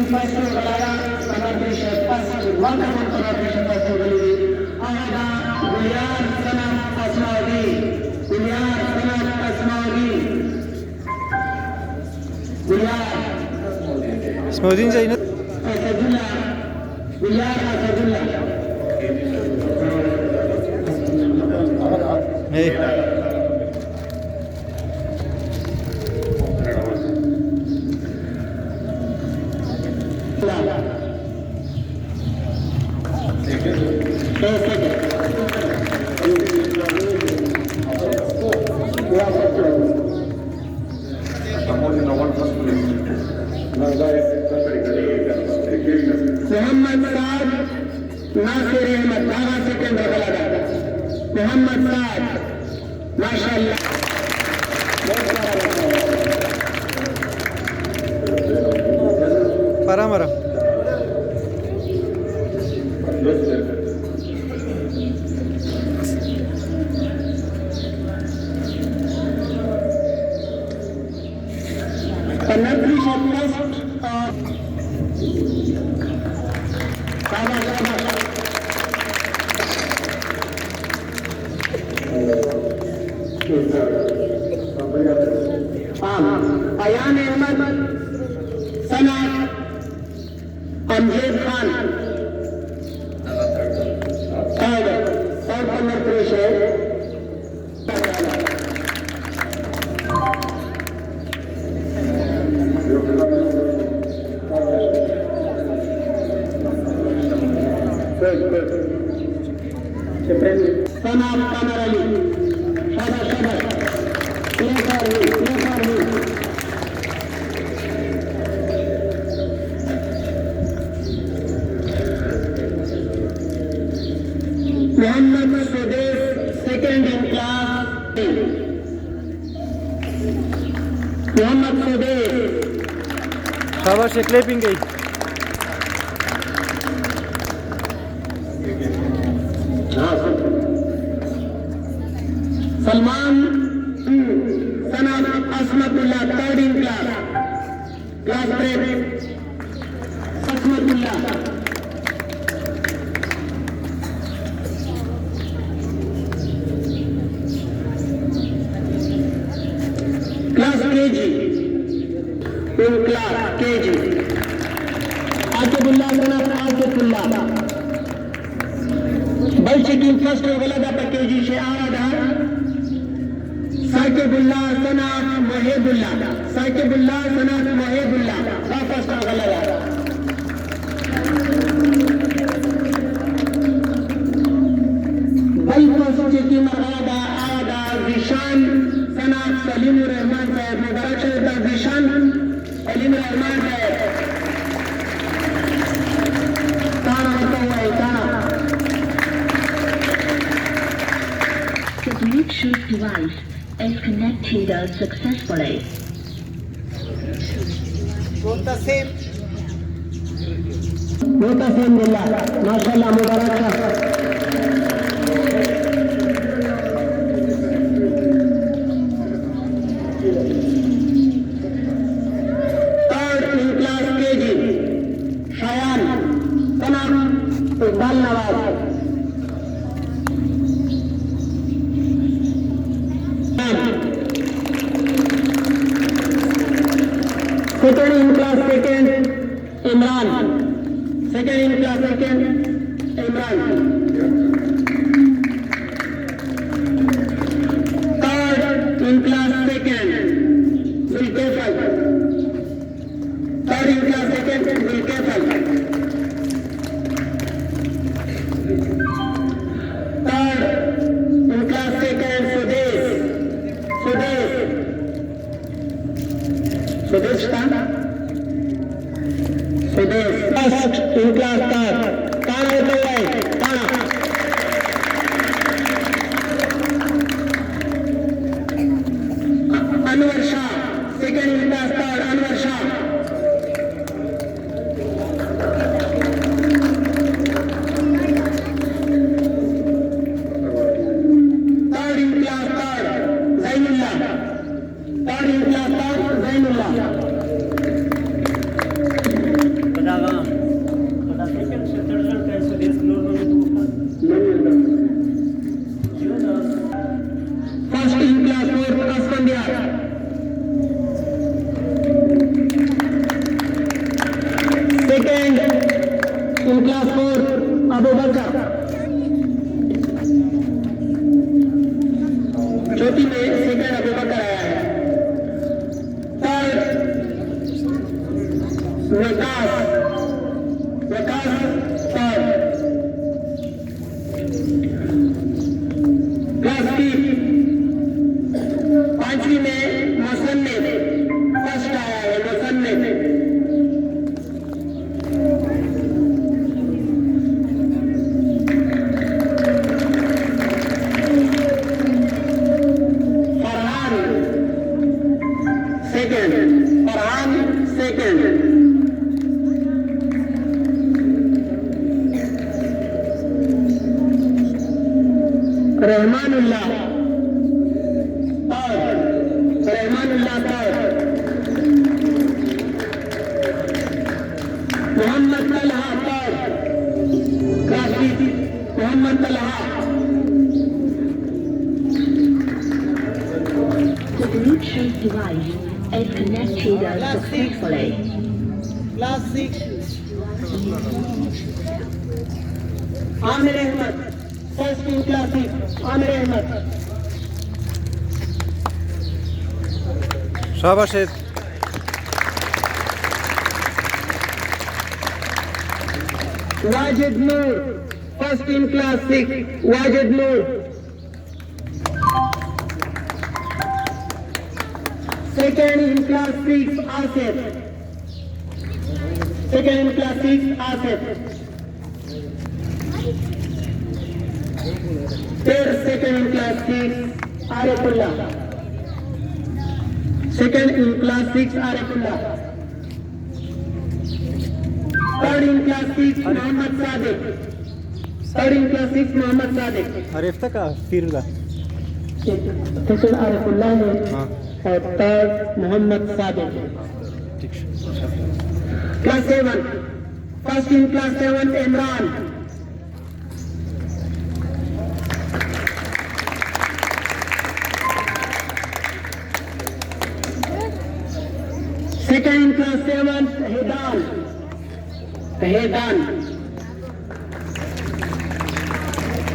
first galaya collaboration first wonderful collaboration first galili aga Guliyar Sanam Asmawi Guliyar Sanam Asmawi Guliyar Asmaudin Zainat Asadullah Guliyar Asadullah hey Mohammad साद नासिर अहमद बागा second रखा जाता मोहम्मद साद माशाअल्लाह para mara Ayaan Ahmed Sana Amjad Khan south Madhya Pradesh है सना मेरعلی शाबाश Mohammad Sudesh second in class Mohammad Sudesh शाबाश clapping गई Salman Sana Asmatullah third in class class 3 Asmatullah class KG in class KG Aqibullah Sana Aqibullah बल्कि फर्स्ट गलदा पर केजी से आधा साकिबुल्लाह सनात मोहिबुल्लाह साकिबुल्लाह सनात मोहिबुल्लाह वापस का गलदा बल्कि सोचे कि मरदा आधा जिशान सनात सलीम रहमान साहब मुबारक शहदा जिशान सलीम रहमान साहब ताना होता हुआ ताना The Bluetooth device is connected successfully. Mutasim Billah माशाअल्लाह मुबारक third in class KG Shayan Sanam Iqbal Nawaz second in class second Imran second in class second Imran third in class second बिलकेफल थर्ड इन क्लास सेकंड बिलकेफल third in class second Sudesh Sudesh Sudesh का सुदेश फर्स्ट इन क्लास ताना होता हुआ है ताना Anwar Shah second in class third Anwar Shah third in class third Zainullah third in class third Zainullah Vikas third. Class की 5वीं में मुसन्निफ फर्स्ट आया है, Musannif. Rahmanullah Mohammad Talha Mohammad Talha. The Bluetooth device is connected successfully. Class 6 Aamir Ahmed first in class 6 Aamir Ahmed. शाबाश है। Wajid Noor first in class 6 Wajid Noor. Second in class 6 Asif. Second in class 6 Asif. third second in class 6 Arifullah। second in class 6 Arifullah। third in class 6 Mohammad Sadiq। third in class 6 Mohammad Sadiq। Arif तक फिर ला second Arifullah है और third Mohammad Sadiq। class 7 first in class 7 Imran। second in class 7 Hedan।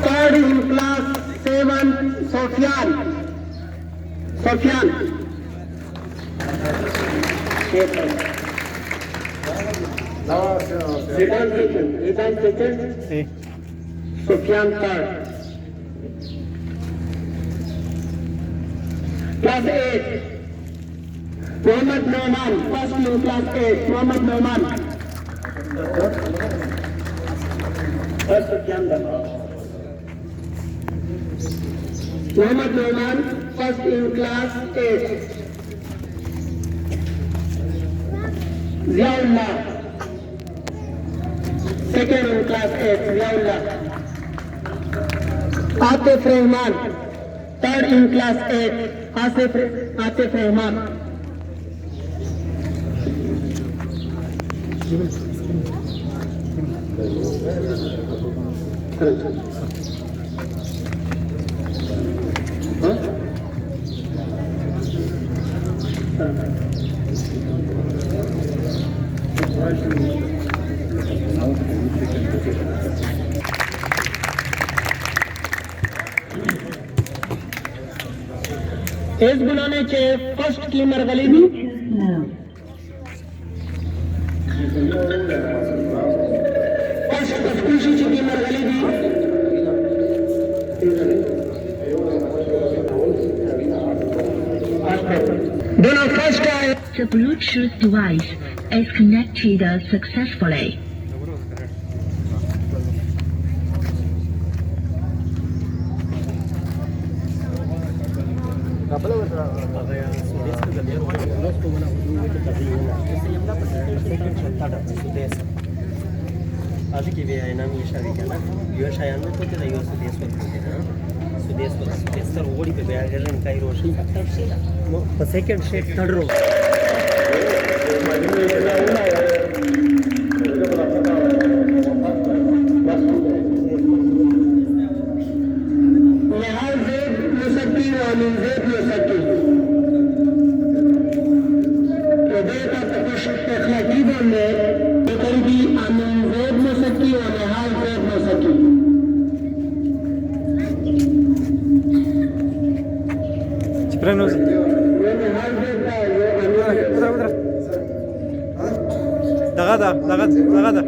third in class 7 Sofyan। Hedan second Sofyan third। class 8 Mohammad Nauman first in class 8 Mohammad Nauman. Mohammad Nauman first in class 8। Ziaullah second in class 8 Ziaullah. Atif Rahman third in class 8 Atif Rahman. इस गुनाने चे first की मेरعلی भी first तस्कीशी ची की मेरعلی भी दोनों first आए। The Bluetooth device is connected successfully. Aji ki veya inam ye shari kana yo shayan mein to te yo sudes ko hote na sudes ko sir odi pe veya garan kai roshi no second set third row Prenos. ये निहाल देता है, ये دغه ده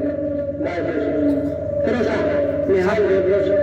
تر اوسه نهال دی